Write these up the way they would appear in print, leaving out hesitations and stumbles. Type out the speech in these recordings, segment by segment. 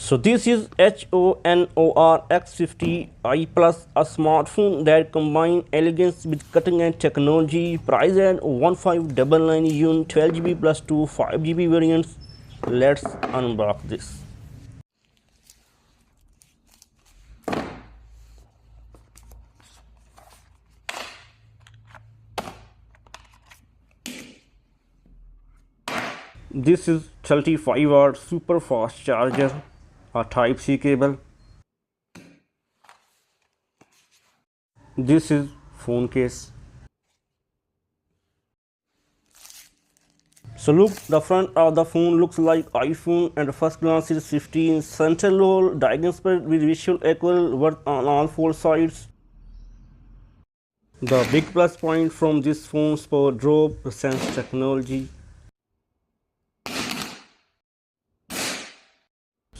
So this is HONOR X50i Plus, a smartphone that combines elegance with cutting-edge technology. Priced at 1599 yuan, 12GB plus 2 5GB variants. Let's unbox this. This is 35-watt super fast charger, a Type-C cable. This is phone case. So look, the front of the phone looks like iPhone and first glance is 15 central hole diagonal with visual equal worth on all four sides. The big plus point from this phone's for drop sense technology.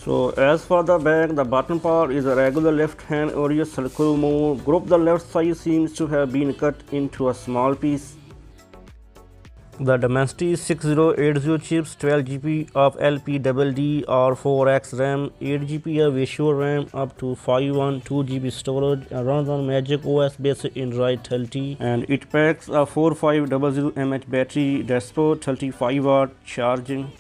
So as for the back, the bottom part is a regular left hand Oreo circle mode. Group the left side seems to have been cut into a small piece. The Dimensity 6080 chips, 12GB of LPDDR or 4x RAM, 8GB of visual RAM, up to 512GB storage, runs on Magic OS based Android 30, and it packs a 4500 mAh battery that supports 35-watt charging.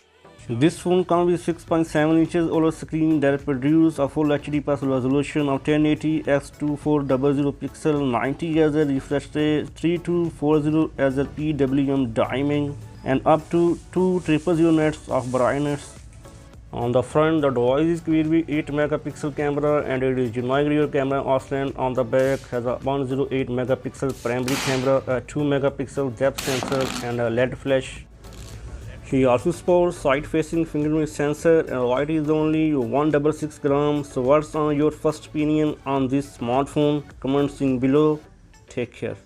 This phone comes with 6.7 inches OLED screen that produces a full HD plus resolution of 1080 x 2400 pixel, 90 Hz refresh rate, 3240 as a PWM dimming, and up to 2000 nits of brightness. On the front, the device is equipped with 8 megapixel camera and it is genuine rear camera option. On the back has a 108 megapixel primary camera, a 2 megapixel depth sensor, and a LED flash. He also supports side-facing fingerprint sensor and weight is only 166 grams. So what's on your first opinion on this smartphone? Comments in below. Take care.